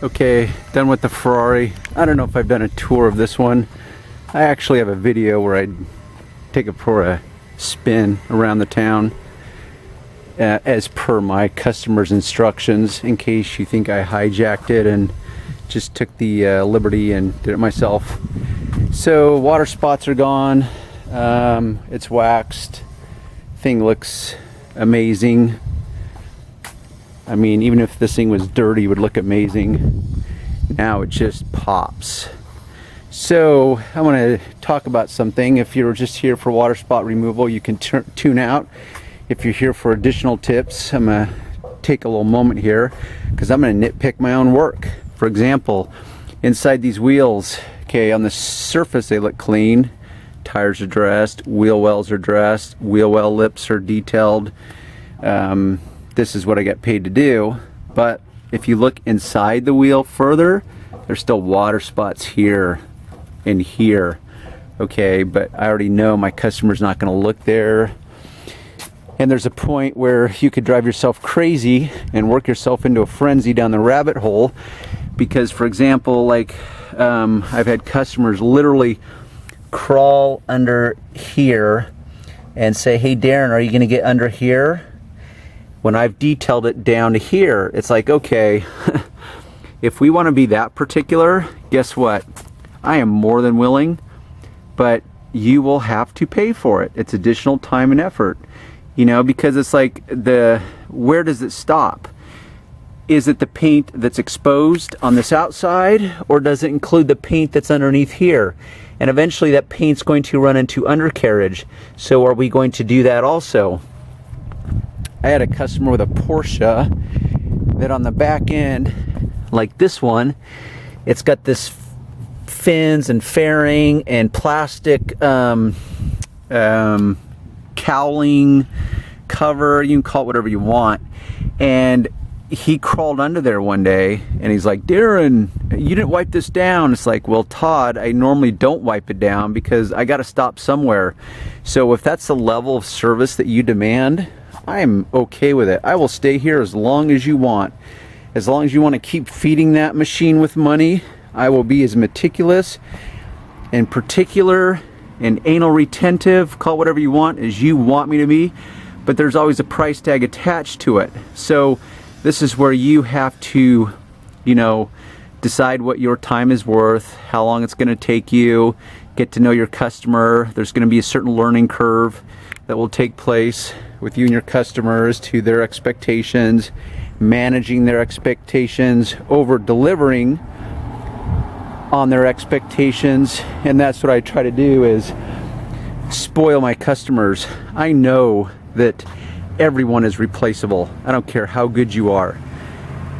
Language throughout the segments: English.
Okay, done with the Ferrari. I don't know if I've done a tour of this one. I actually have a video where I take it for a spin around the town as per my customer's instructions, in case you think I hijacked it and just took the liberty and did it myself. So water spots are gone. It's waxed. Thing looks amazing. I mean, even if this thing was dirty, it would look amazing. Now it just pops. So I want to talk about something. If you're just here for Waterspot Removal, you can tune out. If you're here for additional tips, I'm going to take a little moment here because I'm going to nitpick my own work. For example, inside these wheels, okay, on the surface they look clean. Tires are dressed, wheel wells are dressed, wheel well lips are detailed. This is what I get paid to do, but if you look inside the wheel further, there's still water spots here and here. Okay, but I already know my customer's not going to look there. And there's a point where you could drive yourself crazy and work yourself into a frenzy down the rabbit hole. Because, for example, like I've had customers literally crawl under here and say, "Hey Darren, are you going to get under here?" When I've detailed it down to here, it's like, okay, if we want to be that particular, guess what? I am more than willing, but you will have to pay for it. It's additional time and effort, you know, because it's like where does it stop? Is it the paint that's exposed on this outside, or does it include the paint that's underneath here? And eventually that paint's going to run into undercarriage. So are we going to do that also? I had a customer with a Porsche that on the back end, like this one, it's got this fins and fairing and plastic cowling cover. You can call it whatever you want. And he crawled under there one day and he's like, "Darren, you didn't wipe this down." It's like, well, Todd, I normally don't wipe it down because I got to stop somewhere. So if that's the level of service that you demand, I'm okay with it. I will stay here as long as you want. As long as you want to keep feeding that machine with money, I will be as meticulous and particular and anal retentive, call it whatever you want, as you want me to be. But there's always a price tag attached to it. So this is where you have to, you know, decide what your time is worth, how long it's going to take you, get to know your customer. There's going to be a certain learning curve that will take place with you and your customers to their expectations, managing their expectations, over delivering on their expectations. And that's what I try to do, is spoil my customers. I know that everyone is replaceable. I don't care how good you are.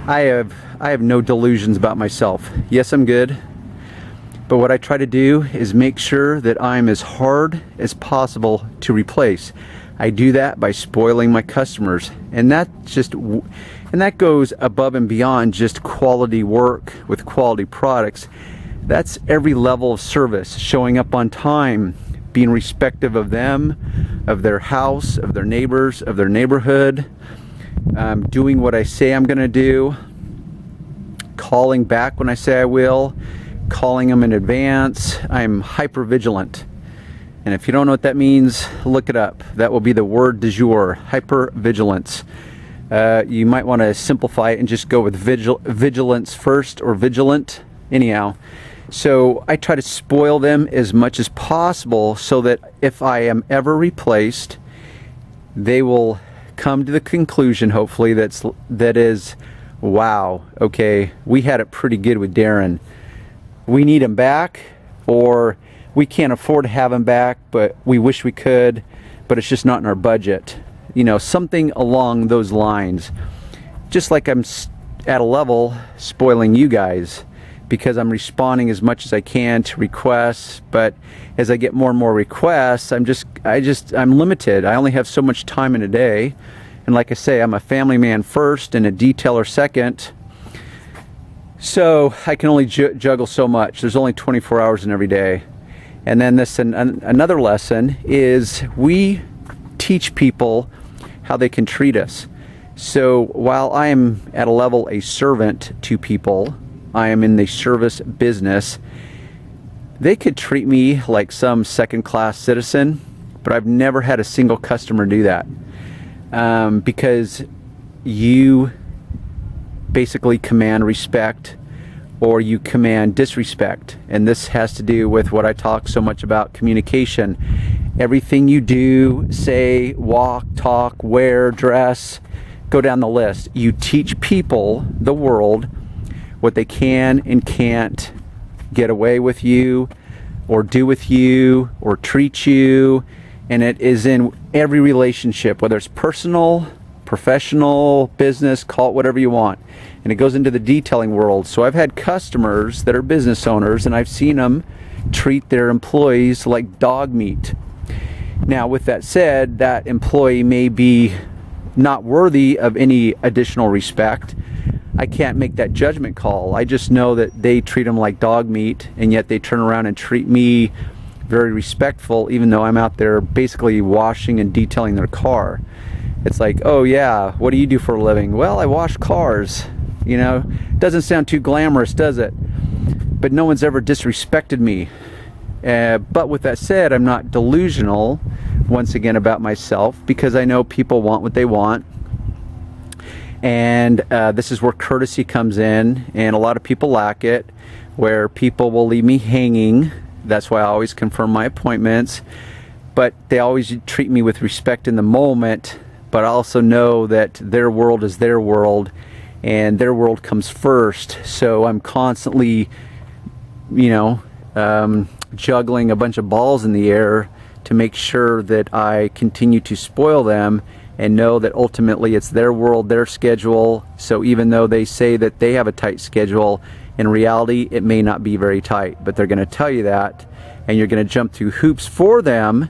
I have no delusions about myself. Yes, I'm good, but what I try to do is make sure that I'm as hard as possible to replace. I do that by spoiling my customers, and that goes above and beyond just quality work with quality products. That's every level of service, showing up on time, being respectful of them, of their house, of their neighbors, of their neighborhood, doing what I say I'm going to do, calling back when I say I will, calling them in advance. I'm hyper vigilant. And if you don't know what that means, look it up. That will be the word du jour, hyper vigilance. You might want to simplify it and just go with vigilance first, or vigilant. Anyhow, so I try to spoil them as much as possible so that if I am ever replaced, they will come to the conclusion, hopefully, that is, wow, okay, we had it pretty good with Darren. We need him back, or we can't afford to have him back, but we wish we could, but it's just not in our budget. You know, something along those lines. Just like I'm at a level spoiling you guys, because I'm responding as much as I can to requests, but as I get more and more requests, I'm limited. I only have so much time in a day, and like I say, I'm a family man first and a detailer second, so I can only juggle so much. There's only 24 hours in every day. And then another lesson is we teach people how they can treat us. So while I am at a level a servant to people, I am in the service business, they could treat me like some second-class citizen, but I've never had a single customer do that, because you basically command respect or you command disrespect. And this has to do with what I talk so much about, communication. Everything you do, say, walk, talk, wear, dress, go down the list. You teach people, the world, what they can and can't get away with you or do with you or treat you. And it is in every relationship, whether it's personal, professional, business, call it whatever you want. And it goes into the detailing world. So I've had customers that are business owners, and I've seen them treat their employees like dog meat. Now, with that said, that employee may be not worthy of any additional respect. I can't make that judgment call. I just know that they treat them like dog meat, and yet they turn around and treat me very respectful, even though I'm out there basically washing and detailing their car. It's like, oh yeah, what do you do for a living? Well, I wash cars. You know, doesn't sound too glamorous, does it? But no one's ever disrespected me. But with that said, I'm not delusional, once again, about myself, because I know people want what they want. And this is where courtesy comes in, and a lot of people lack it, where people will leave me hanging. That's why I always confirm my appointments. But they always treat me with respect in the moment, but I also know that their world is their world, and their world comes first. So I'm constantly, juggling a bunch of balls in the air to make sure that I continue to spoil them and know that ultimately it's their world, their schedule. So even though they say that they have a tight schedule, in reality it may not be very tight, but they're going to tell you that, and you're going to jump through hoops for them.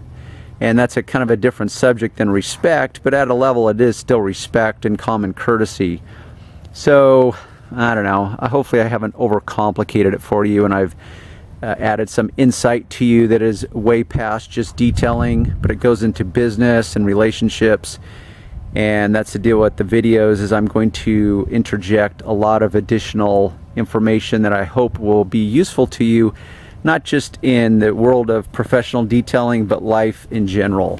And that's a kind of a different subject than respect, but at a level it is still respect and common courtesy. So I don't know, hopefully I haven't overcomplicated it for you, and I've added some insight to you that is way past just detailing, but it goes into business and relationships. And that's the deal with the videos, is I'm going to interject a lot of additional information that I hope will be useful to you, not just in the world of professional detailing, but life in general.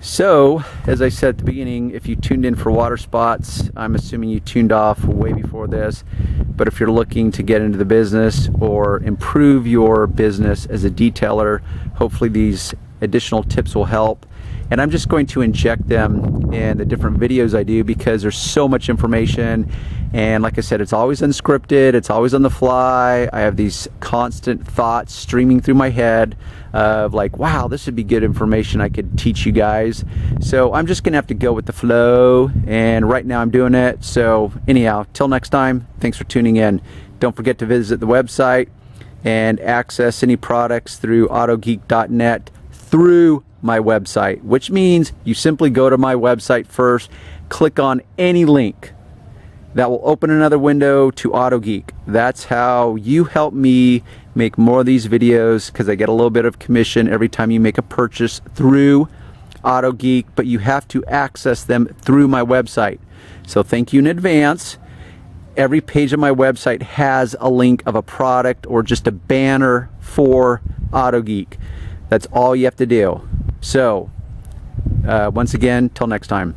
So, as I said at the beginning, if you tuned in for water spots, I'm assuming you tuned off way before this. But if you're looking to get into the business or improve your business as a detailer, hopefully these additional tips will help. And I'm just going to inject them in the different videos I do, because there's so much information. And like I said, it's always unscripted, it's always on the fly. I have these constant thoughts streaming through my head of like, wow, this would be good information I could teach you guys. So I'm just gonna have to go with the flow, and right now I'm doing it. So anyhow, till next time, thanks for tuning in. Don't forget to visit the website and access any products through autogeek.net through my website, which means you simply go to my website first, click on any link. That will open another window to AutoGeek. That's how you help me make more of these videos, because I get a little bit of commission every time you make a purchase through AutoGeek, but you have to access them through my website. So thank you in advance. Every page of my website has a link of a product or just a banner for AutoGeek. That's all you have to do. So once again, till next time.